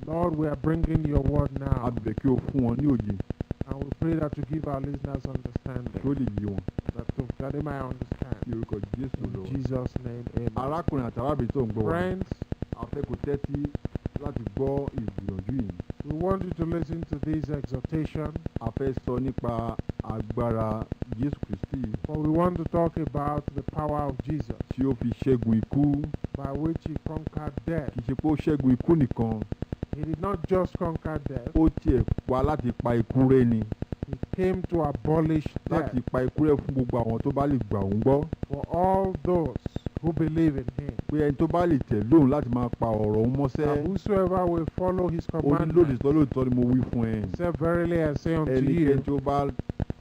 Lord, we are bringing your word now. Abẹ̀ kí o fún wọn ní òye. And we pray that you give our listeners understanding. Kí ó lè yé wọn. That they might understand. Ní orúkọ Jésù lọ. In Jesus' name, amen. Arákùnrin àti arábìnrin tó ń gbọ́ wa. Friends, A fẹ́ kó tẹ́tí láti gbọ́ ìgbìyànjú yìí. we want you to listen to this exhortation. A fẹ́ sọ nípa agbára Jésù Kristi For we want to talk about the power of Jesus tí ó fi ṣẹ́gun ikú. by which he conquered death. Kì í ṣe pé ó ṣẹ́gun ikú nìkan. He did not just conquer death, Ó tiẹ̀ wá láti pa ikú rẹ́ ni. he came to abolish death Láti pa ikú rẹ́ fún gbogbo àwọn tó bá lè gbà òun gbọ́. for all those who believe in him. Pé ẹni tó bá lè tẹ̀lé òun láti máa pa ọ̀rọ̀ òun And mọ́sẹ́. whosoever will follow his Ó ní commandments, lóòótọ́ ni mo wí fún ẹ. said, verily I say unto Ẹnikẹ́ni you, tó bá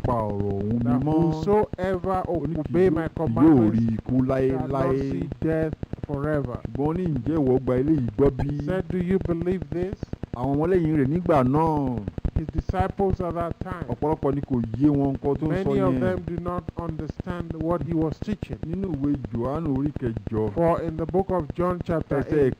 pa ọ̀rọ̀ òun that mímọ́. whosoever Ó ní obey my kì yóò rí commandments ikú shall not láéláé. see death forever. Ṣùgbọ́n ní ǹjẹ́ ìwọ gba eléyìí gbọ́ bí? Said, do you believe this? Àwọn ọmọlẹ́yìn rẹ̀ nígbà náà His disciples at that time, ọ̀pọ̀lọpọ̀ ni kò yé wọn nǹkan tó ń sọ many of yẹn. them do not understand what he was teaching. Nínú ìwé Jòhánù orí kẹjọ For in the book of John chapter ẹsẹ̀ 8,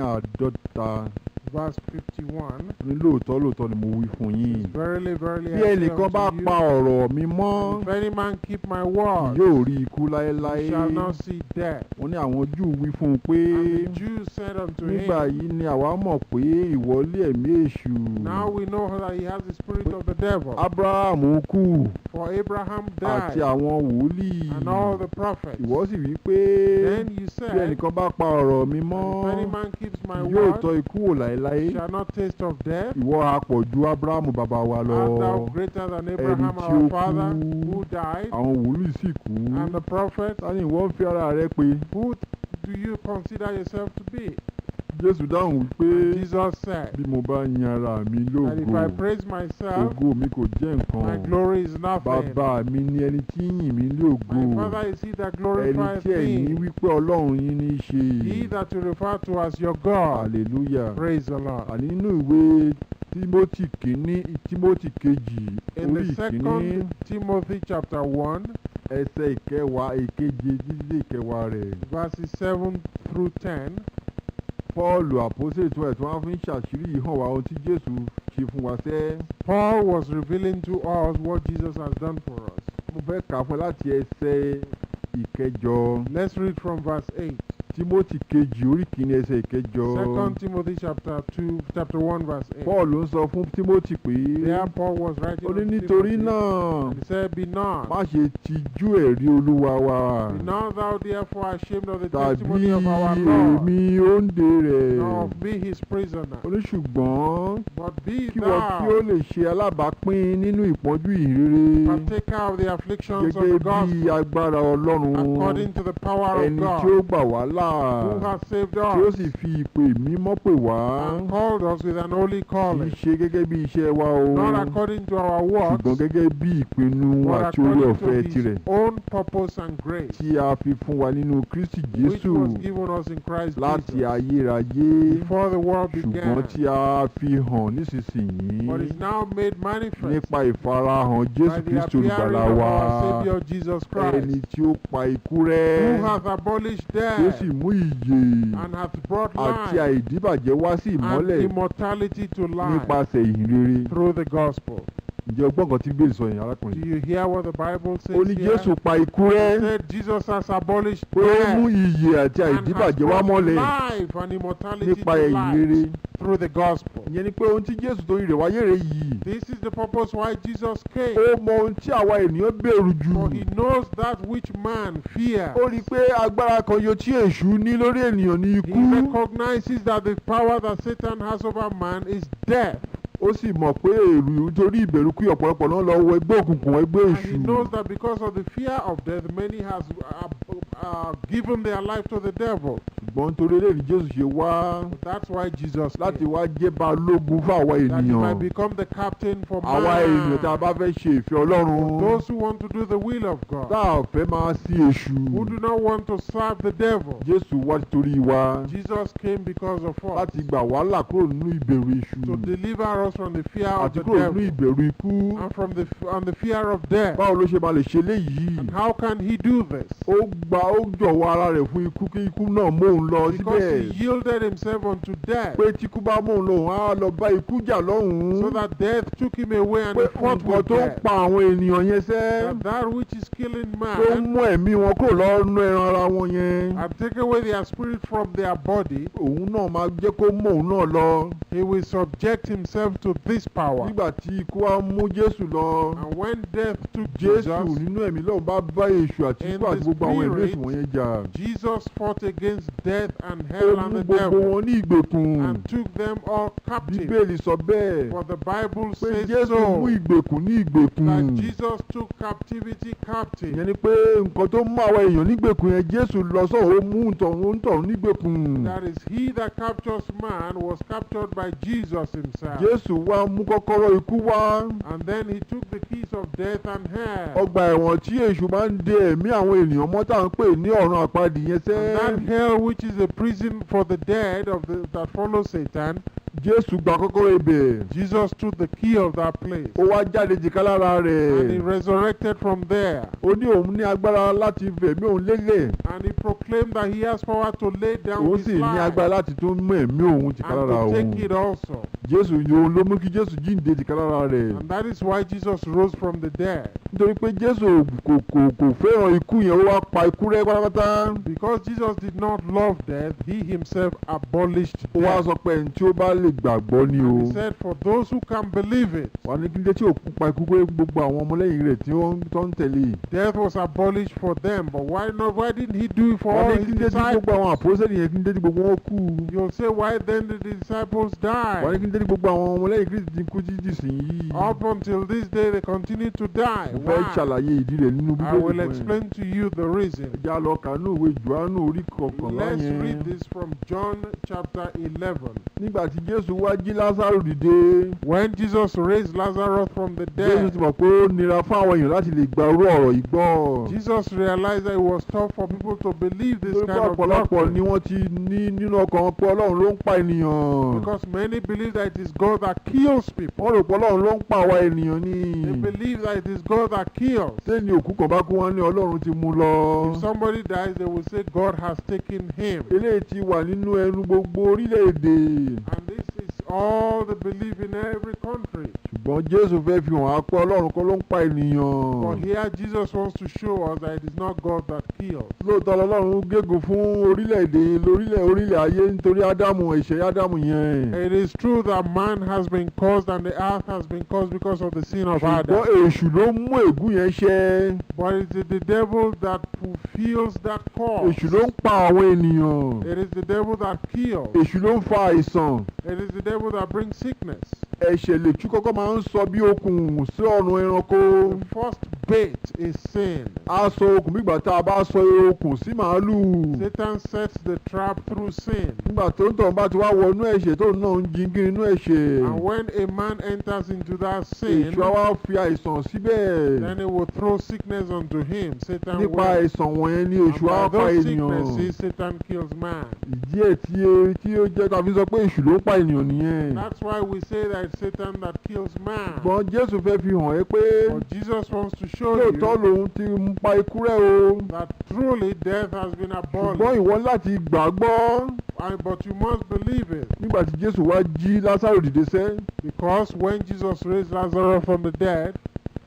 ìkọkànléníàádọ́ta verse 51, ní lóòótọ́ ni mo wí fún yín. verily, verily, Bí I say ẹnìkan bá unto you, pa ọ̀rọ̀ mi mọ́ if any man keep my kì word, yóò rí ikú he láéláé. shall not see death. Wọ́n ní àwọn Júù wí fún un pé And the Jews said unto nígbà him, yìí ni àwa mọ̀ pé ìwọ lé ẹ̀mí èṣù. now we know that he has the spirit of the devil. Ábúráhámù kú For Abraham àti died, àwọn wòlíì. and all the prophets. Ìwọ sì wí pé Then you bí said, ẹnìkan bá pa ọ̀rọ̀ mi if any mọ́ man keeps my yóò word, tọ́ ikú wò láéláé. shall not taste of death. Ìwọ apọ̀ ju Ábúráhámù bàbá wa lọ. Art thou greater than Abraham tí our ó father, kú. who died, Àwọn wòlíì sì kú. and the prophets? Ta ni ìwọ ń fi ara rẹ pè? Who do you consider yourself to be? Jésù dáhùn wípé And Jesus said, bí mo bá yin ara mi that if I lógo, praise myself, ògo mi kò jẹ́ my nǹkan. glory is nothing. Bàbá mi ni ẹni tí ń yìn mí lógo. My Father is he that Ẹni glorifies tí ẹ̀yin me, wípé Ọlọ́run yín ní í ṣe. he that you refer to as your God. Hallelujah. Praise the Lord. Àní nínú ìwé Tímótì kejì In orí the ìkíní 2 Timothy chapter 1, ẹsẹ̀ ìkẹwàá ìkeje títí ìkẹwàá rẹ̀. verses 7 through 10, Pọ́ọ̀lù àpọ́sítélì tí wọ́n fi ń ṣàṣírí yìí hàn wá ohun tí Jésù ṣe fún wa sẹ́. Paul was revealing to us what Jesus has done for us. Mo fẹ́ kà á fún ẹ láti ẹsẹ̀ ìkẹjọ. Let's read from verse 8. Tímótì kejì orí kìíní ẹsẹ̀ ìkẹjọ. 2 Timothy chapter 1 verse 8. Pọ́ọ̀lù ń sọ fún Tímótì pé There Paul was writing ó ní unto nítorí Timothy, náà and he said, be not má ṣe tijú ẹ̀rí Olúwa wa Be not thou therefore ashamed of the tàbí testimony of our Lord, èmi òǹdè rẹ̀. nor of me his prisoner. Ó ní ṣùgbọ́n But be kí wọ́n kí ó thou lè ṣe alábàápín nínú ìpọ́njú ìhìnrere partaker of the afflictions of gẹ́gẹ́ the bí gospel, agbára Ọlọ́run according to the power of ẹni tí ó God, gbà wá là who hath saved tí ó us, sì fi ìpè mímọ́ pè wá and called us with an holy kì í calling, ṣe gẹ́gẹ́ bí iṣẹ́ wa o not according to our works, ṣùgbọ́n gẹ́gẹ́ bí ìpinnu but àti oore according ọ̀fẹ́ to his tirẹ̀ own purpose and grace, tí a fi fún wa nínú Kristi which Jésù was given us in Christ láti Jesus, ayérayé before the world ṣùgbọ́n began, tí a fi hàn nísinsìnyí but is now made manifest nípa ìfarahàn by Jésù the Kristi appearing olùgbàlà of wa our Savior Jesus ẹni Christ, tí ó pa ikú rẹ́ who hath abolished tí ó sì death, mú ìyè and hath brought àti life àìdíbàjẹ́ wá sí and ìmọ́lẹ̀ immortality to life nípasẹ̀ ìhìnrere. through the gospel. Ǹjẹ́ ọgbọ́n kan tí Bíbélì sọ yẹn Do arákùnrin? you hear what the Bible Ó says ní here? Jésù pa ikú It rẹ́ said Jesus has abolished pé ó mú death ìyè àti and has àìdíbàjẹ́ wá brought mọ́lẹ̀ life and immortality nípa to ìhìnrere. life through the gospel. Ìyẹn ni pé ohun tí Jésù torí rẹ̀ wáyé rẹ̀ yìí. This is the purpose why Jesus came. Ó mọ ohun tí àwa ènìyàn bẹ̀rù jù. For he knows that which man fears. Ó rí i pé agbára kan yóò tí èṣù ní lórí ènìyàn ní He ikú. recognizes that the power that Satan has over man is death. Ó sì mọ̀ pé èrù nítorí ìbẹ̀rù kí ọ̀pọ̀lọpọ̀ náà lọ wọ ẹgbẹ́ òkùnkùn ẹgbẹ́ And he knows èṣù. that because of the fear of death, many has given their life to the devil. Ṣùgbọ́n nítorí eléyìí ni Jésù ṣe wá But that's why Jesus láti came. wá jẹ́ balógun fún àwa That he might ènìyàn. become the captain for Àwa ènìyàn tá a man. bá fẹ́ ṣe ìfẹ́ Ọlọ́run. Those who want to do the will of Tá God, a fẹ́ máa sí èṣù. who do not want to serve the devil. Jésù wá torí wa Jesus came because of us, láti gbà wá là kúrò nínú ìbẹ̀rù èṣù to deliver us from the fear of àti the kúrò nínú devil ìbẹ̀rù ikú. and from the fear of death. Báwo ló ṣe máa lè ṣe léyìí? And how can he do this? Ó jọ̀wọ́ ara rẹ̀ fún ikú kí ikú náà mú òun òun lọ because he síbẹ̀ yielded himself unto death, pé tí ikú bá mú òun lọ òun á lọ bá ikú jà lọ́hùn-ún so that death took him away and pé he fought nǹkan with tó ń death. pa àwọn ènìyàn yẹn sẹ́ That which is killing tó ń man mú ẹ̀mí wọn kúrò lọ́nà ẹran ara wọn yẹn and take away their spirit from their body, òun náà máa jẹ́ kó mú òun náà lọ he will subject himself to this power. nígbà tí ikú á mú Jésù lọ And when death took Jésù Jesus, nínú ẹ̀mí lọ́hùn bá bá èṣù àti in ikú àti the gbogbo àwọn ẹ̀mí spirit, èṣù wọ̀nyẹn jà Jesus fought against death and ó hell mú and the gbogbo devil wọn ní ìgbèkùn and took them all captive. Bíbélì sọ bẹ́ẹ̀ For the Bible pé says Jésù mú so, ìgbèkùn ní ìgbèkùn that Jesus took captivity captive. ìyẹn ni pé nǹkan tó mú àwọn èèyàn nígbèkùn yẹn Jésù lọ sọ́ọ̀ ó mú ntọ̀hún nígbèkùn That is, he that captures man was captured by Jesus himself. Jésù wá mú kọ́kọ́rọ́ ikú wá And then he took the keys of death and hell. ọgbà ẹ̀wọ̀n tí èṣù máa ń de ẹ̀mí àwọn ènìyàn mọ́ tá à ń pè ní ọ̀run àpáàdì yẹn And sẹ́ that hell, which is a prison for the dead that follows Satan, Jésù gba kọ́kọ́rọ́ ibẹ̀ Jesus took the key of that place. ó wá jáde jìká lára And he rẹ̀ resurrected from there. ó ní òun ní agbára láti fẹ̀mí òun lélẹ̀ And he proclaimed that he has power to lay down òun his sì ní life agbára láti tún mú ẹ̀mí òun jìká and lára to òun take it also. Jésù ni òun ló mú kí Jésù jíǹde jìká lára rẹ̀ And that is why Jesus rose from the dead. nítorí pé Jésù kò fẹ́ràn ikú yẹn ó wá pa ikú rẹ́ pátápátá Because Jesus did not love death, he himself abolished ó wá death. sọ pé ẹni tí ó bá lè gbàgbọ́ ni o And he said, for those who can believe it, wà ní kíndé tí òkú pa ikú pé gbogbo àwọn ọmọlẹ́yìn rẹ̀ tí wọ́n tó ń tẹ̀lé death was abolished for them. But why not? Why didn't he do it for wà all ní his kíndé tí gbogbo àwọn disciples? àpòsẹ́lì yẹn kíndé tí gbogbo wọn kú You'll say, why then did the disciples wà ní die? kíndé tí gbogbo àwọn ọmọlẹ́yìn Kristi ti kú títí sìn yìí Up until this day, they continue to die. mo fẹ́ Why? ṣàlàyé ìdí rẹ̀ nínú I will Bíbélì fún ẹ explain to you the reason. ẹja lọ kàánú ìwé Jòhánù orí kọkànlá Let's yẹn read this from John chapter 11. nígbà tí Jésù wá jí Lásárù dìde When Jesus raised Lazarus from the Jésù ti dead, mọ̀ pé ó nira fún àwọn èèyàn láti lè gba irú ọ̀rọ̀ yìí gbọ́ Jesus realized that it was tough for people to believe this nítorí pé kind of ọ̀pọ̀lọpọ̀ ni doctrine. wọ́n ti ní nínú ọkàn wọn pé Ọlọ́run ló ń pa ènìyàn Because many believe that it is God that kills people. wọ́n rò pé Ọlọ́run ló ń pa àwa ènìyàn ni They believe that it is God that kills. sẹ́ni òkú kan bá kú wọn ní Ọlọ́run ti mú lọ If somebody dies, they will say God has taken him. eléyìí ti wà nínú ẹnu gbogbo orílẹ̀-èdè And this is all the belief in every country. ṣùgbọ́n Jésù fẹ́ fi hàn á pé Ọlọ́run kọ́ ló ń pa ènìyàn But here Jesus wants to show us that it is not God that kills. lóòótọ́ lọ́lọ́run gégùn fún orílẹ̀-èdè orílẹ̀ ayé nítorí Ádámù ẹ̀ṣẹ̀ Ádámù yẹn It is true that man has been caused and the earth has been caused because of the sin of ṣùgbọ́n Adam. èṣù ló mú ègún yẹn ṣẹ But it is the devil that fulfills that cause. èṣù ló ń pa àwọn ènìyàn It is the devil that kills. èṣù ló ń fa àìsàn It is the devil that brings sickness. ẹ̀ṣẹ̀ lèṣù kọ́kọ́ máa ń sọ bí okùn sí ọ̀run ẹranko The first bait is sin. a sọ okùn nígbà tá a bá sọ okùn sí màálù Satan sets the trap through sin. nígbà tó ń tọ̀ bá ti wá wọnú ẹ̀ṣẹ̀ tó náà ń jingin inú ẹ̀ṣẹ̀ And when a man enters into that sin, èṣù á wá fi àìsàn síbẹ̀ then it will throw sickness onto him. Satan nípa will. àìsàn wọ̀nyẹn ni And èṣù á by pa those ènìyàn sicknesses, Satan kills man. ìdí ẹ̀ tí ó jẹ́ tàbí sọ pé èṣù ló ń pa ènìyàn nìyẹn That's why we say that it's Satan that kills man. ṣùgbọ́n Jésù fẹ́ fi hàn ẹ́ pé But Jesus wants to show lóòótọ́ you lòun ti ń pa ikú rẹ́ o that truly death has been ṣùgbọ́n abolished. ìwọ láti gbàgbọ́ But you must believe it. nígbà tí Jésù wá jí Lásárù dìde sẹ́ Because when Jesus raised Lazarus from the dead,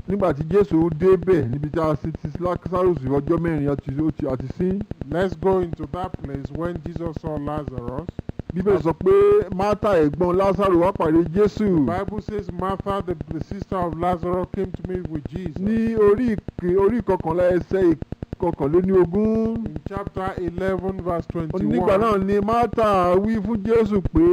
nígbà tí Jésù débẹ̀ níbi tí a ti Lásárù sí ọjọ́ mẹ́rin àti sí let's go into that place when Jesus saw Lazarus. Bíbélì sọ pé Mátà ẹ̀gbọ́n Lásárù wá pàdé Jésù The Bible says Martha, the sister of Lazarus, came to meet with Jesus. ní orí ìkọkànlá ẹsẹ̀ ìkọkànléníogún. In chapter 11, verse Nígbà 21, náà ni Mátà wí fún Jésù pé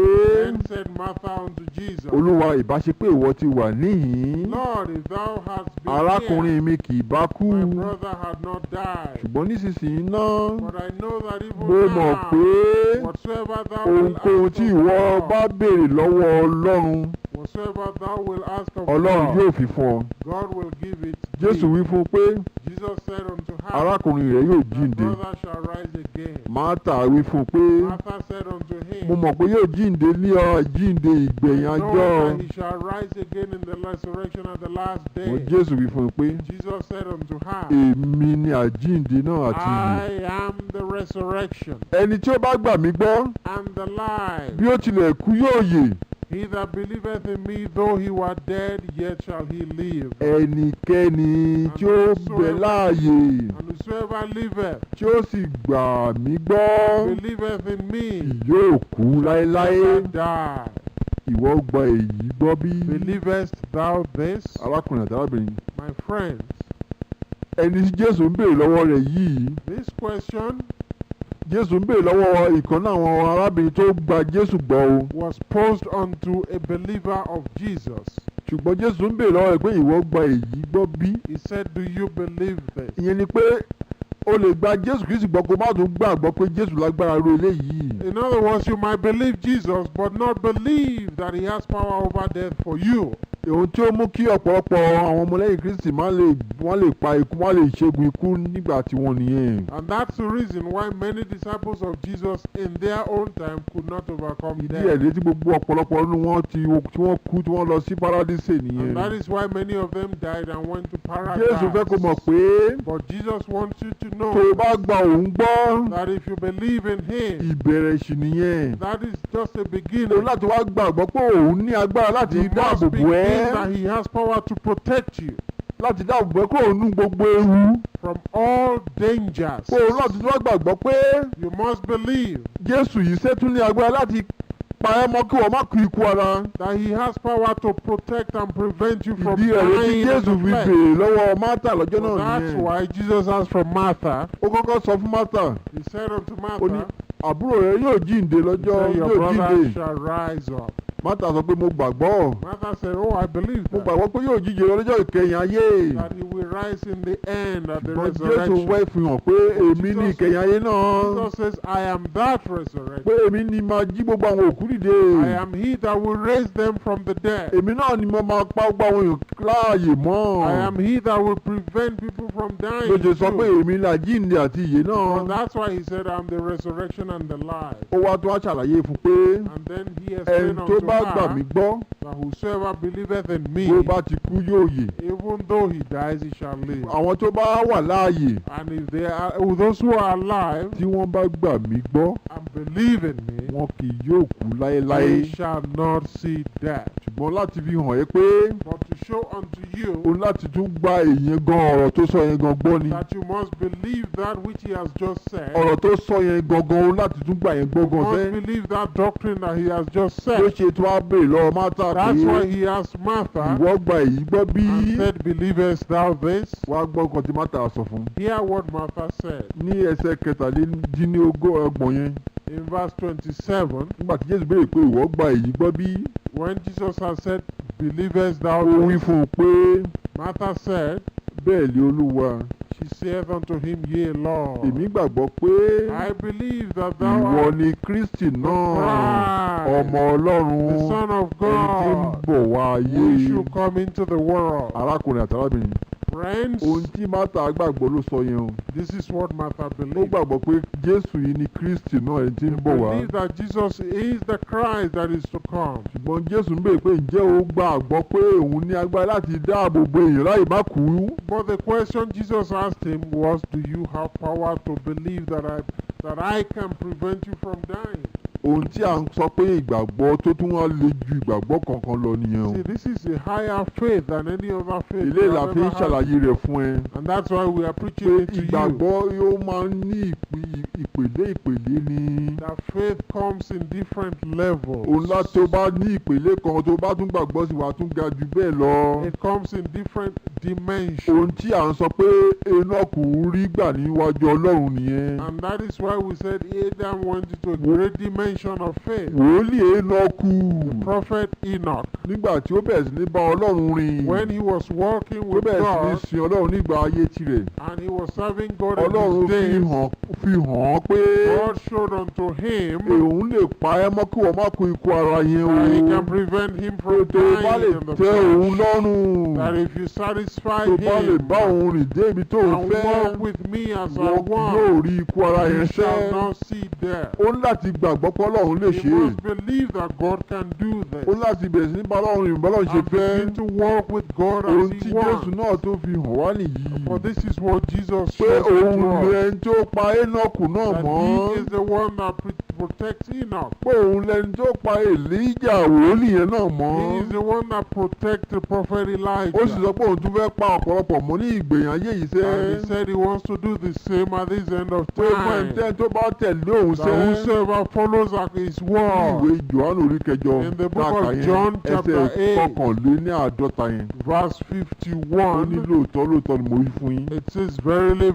then said Martha unto Jesus, Olúwa ìbá ṣe pé ìwọ ti wà níhìn-ín Lord, if thou hadst been arákùnrin here, mi kì í bá kú my brother had not died. ṣùgbọ́n nísinsìnyí náà But I know that even mo mọ̀ now, pé whatsoever thou wilt ohunkóhun ask tí of ìwọ bá God, béèrè lọ́wọ́ Ọlọ́run Whatsoever thou wilt ask of Ọlọ́run God, yóò fi fún ọ. God will give it to Jésù thee. wí fún un pé Jesus said unto her, arákùnrin rẹ̀ yóò thy jíǹde. brother shall rise again. Mátà wí fún un pé Martha said unto mo him, mọ̀ pé yóò jíǹde ní jíǹde ìgbẹ̀yìn I know ọjọ́. that he shall rise again in the resurrection at the last Mo day. Jésù wí fún un pé Jesus said unto her, èmi ni àjíǹde náà àti ìyè. I am the resurrection Ẹni tí ó bá gbà mí gbọ́ and the life. bí ó tilẹ̀ kú yóò yè. He that believeth in me, though he were dead, yet shall he live. Ẹnikẹ́ni tí ó bẹ láàyè And whosoever liveth, tí ó sì gbà mí gbọ́ believeth in me, yóò kú láéláé. never die. Ìwọ gba èyí gbọ́ bí? Believest thou this? Arákùnrin àti arábìnrin. My friends, Ẹni tí Jésù ń béèrè lọ́wọ́ rẹ̀ yìí. this question Jésù ń béèrè lọ́wọ́ ìkan náà àwọn arábìnrin tó gba Jésù gbọ́ o. was posed unto a believer of Jesus. Ṣùgbọ́n Jésù ń béèrè lọ́wọ́ rẹ̀ pé ìwọ gba èyí gbọ́ bí? He said, do you believe this? Ìyẹn ni pé o lè gba Jésù Kristi gbọ́ kó má tún gbàgbọ́ pé Jésù lágbára ru eléyìí. In other words, you might believe Jesus, but not believe that he has power over death for you. Ohun tí ó mú kí ọ̀pọ̀lọpọ̀ àwọn ọmọlẹ́yìn Kristi wọ́n lè pa ikú, wọ́n lè ṣẹ́gun ikú nígbà tí wọ́n nìyẹn. And that's the reason why many disciples of Jesus in their own time could not overcome Ìdí death. ẹ̀dẹ́ tí gbogbo ọ̀pọ̀lọpọ̀ nínú wọn tí wọ́n kú tí wọ́n lọ sí Paradísè And nìyẹn. that is why many of them died and went to Jésù fẹ́ kó mọ̀ paradise. pé But Jesus wants you to tó o know bá gba òun gbọ́ that if you believe in him, ìbẹ̀rẹ̀ sì nìyẹn. that is just a O beginning. láti wá gbàgbọ́ pé òun ní agbára láti You dáàbò must bò begin ẹ́, that he has power to protect you láti dáàbò bò ẹ́ kúrò nínú gbogbo ewu. from all dangers. Kó o láti wá gbàgbọ́ pé You must believe Jésù yìí ṣètún ní agbára láti pa ẹ́ mọ́ kí wọ́n má kú ikú ara. that he has power to protect and prevent you from Ìdí rẹ̀ tí dying in Jésù the fi flesh. béèrè lọ́wọ́ Mátà lọ́jọ́ So náà that's nìyẹn. why Jesus asked from Martha. Ó kọ́kọ́ sọ fún Mátà, He said unto ó ní Martha, àbúrò rẹ̀ yóò jíǹde he lọ́jọ́ said, your yóò brother jíǹde. shall rise up. Mátà sọ pé mo gbàgbọ́. Martha said, oh, I believe Mo that, gbàgbọ́ pé yóò jíǹde lọ́jọ́ ìkẹyìn ayé. that he will rise in the end at the Ṣùgbọ́n Jésù resurrection. wẹ́ fi hàn pé èmi ní ìkẹyìn ayé náà. Jesus says, I am that resurrection. Pé èmi ni máa jí gbogbo àwọn òkú dìde. I am he that will raise them from the dead. Èmi náà ni mo máa pa gbogbo àwọn èèyàn láàyè mọ́. I am he that will prevent people from dying. Ló ṣe sọ pé too. èmi là jíǹde àti ìyè So náà. that's why he said, I'm the resurrection and the life. Ó wá tó wá ṣàlàyé fún pé And then he ẹni explained tó unto bá gbà mí her gbọ́ that whosoever believeth in me, bó bá ti kú yóò yè. even though he dies, he shall live. Àwọn tó bá wà láàyè And if they are, those who are alive tí wọ́n bá gbà mí gbọ́ and believe in me, wọn kì yóò kú they láéláé. shall not see death. Ṣùgbọ́n láti fi hàn ẹ́ pé But to show unto o you láti tún gba èèyàn gan ọ̀rọ̀ tó sọ yẹn gan gbọ́ ni. that you must believe that which he has just said, Ọ̀rọ̀ tó sọ yẹn gangan o láti tún gbà yẹn you gbọ́ gan must sẹ́. believe that doctrine that he has just Ló said. ṣe tó wá béèrè lọ́wọ́ Mátà That's why pé he asked Martha ìwọ gba èyí gbọ́ bí. and said, believest thou this? Wá gbọ́ nǹkan tí Mátà sọ fún. Hear what Martha said Ní ẹsẹ̀ kẹtàdínlọ́gbọ̀n yẹn. in verse 27. Nígbà tí Jésù béèrè pé ìwọ gba èyí gbọ́ bí. When Jesus had said, believest thou Ó wí this? fún un pé Martha said, bẹ́ẹ̀ ni Olúwa. she saith unto him, Yea, Lord, Èmi gbàgbọ́ pé I believe that thou ìwọ art ni Kristi náà, Christ, ọmọ Ọlọ́run, the Son of ẹni tí ń God, bọ̀ wá who ayé. should come into the world. Arákùnrin àti arábìnrin. Friends, Ohun tí Mátà gbàgbọ́ ló sọ yẹn o. this is what Martha Ó believed. gbàgbọ́ pé Jésù yìí ni Kristi náà ẹni tí ń bọ̀ wá. Believe that Jesus is the Christ that is to come. Ṣùgbọ́n Jésù ń béèrè pé ǹjẹ́ o gbàgbọ́ pé òun ní agbára láti dáàbò bo èèyàn láì má kú? But the question Jesus asked him was, do you have power to believe that I can prevent you from dying? Ohun tí à ń sọ pé ìgbàgbọ́ tó tún wá le ju ìgbàgbọ́ kankan lọ nìyẹn o. See, this is a higher faith than any other faith. Ilé you ìlà have fi ń ever had. ṣàlàyé rẹ̀ fún ẹ. And that's why we are Pé preaching it to you. ìgbàgbọ́ yóò máa ń ní ìpele ni. That faith comes in different levels. Òun láti tó bá ní ìpele kan tó bá tún gbàgbọ́ sí wa tún ga jù bẹ́ẹ̀ lọ. It comes in different dimensions. Ohun tí à ń sọ pé Énọ́kù rí gbà níwájú Ọlọ́run nìyẹn. And that is why we said Adam went into a great dimension. dimension of faith. wòlíì Énọ́kù Prophet Enoch, nígbà tí ó bẹ̀rẹ̀ sí ní bá Ọlọ́run rìn when he was walking tó with bẹ̀rẹ̀ sí ní God sin Ọlọ́run nígbà ayé tirẹ̀ and he was serving God in Ọlọ́run his days, fi hàn án pé God showed unto him òun lè pa ẹ́ mọ́ kí wọ́n má kó ikú ara yẹn o that he can prevent him from tó bá lè dying in the tẹ́ òun flesh. lọ́rùn That if you satisfy tó bá lè him bá òun rìn dé ibi tó and fẹ́ walk with me as I wọ́n yóò want, rí ikú ara you yẹn shall sẹ́ not see death. ó ní láti gbàgbọ́ pé Ọlọ́run lè ṣe You é must believe that God can do this ó ní láti bẹ̀rẹ̀ sí ní bá Ọlọ́run rìn bọ́lọ́run ṣe and fẹ́ begin to walk with God ohun as tí he Jésù wants. náà tó fi hàn wá nìyí For this is what Jesus pé shows òun to us, lẹni tó pa Énọ́kù náà that mọ́ he is the one that protects Enoch. pé òun lẹni tó pa Èlíjà wòlíì yẹn náà mọ́ He is the one that protects the prophet ó sì Elijah. sọ pé òun tún fẹ́ pa ọ̀pọ̀lọpọ̀ mọ́ ní ìgbẹ̀yìn ayé yìí sẹ́ And he said he wants to do the same at this end of pé fún time. ẹ̀ńtẹ́ tó bá tẹ̀lé òun That sẹ́ whosoever follows his ìwé word, Jòhánù orí kẹjọ in the book of káàkà yẹn John chapter ẹsẹ̀ 8, kọkànléníàádọ́ta yẹn verse ó ní 51, lóòótọ́ ni mo wí fún yín it says, Verily,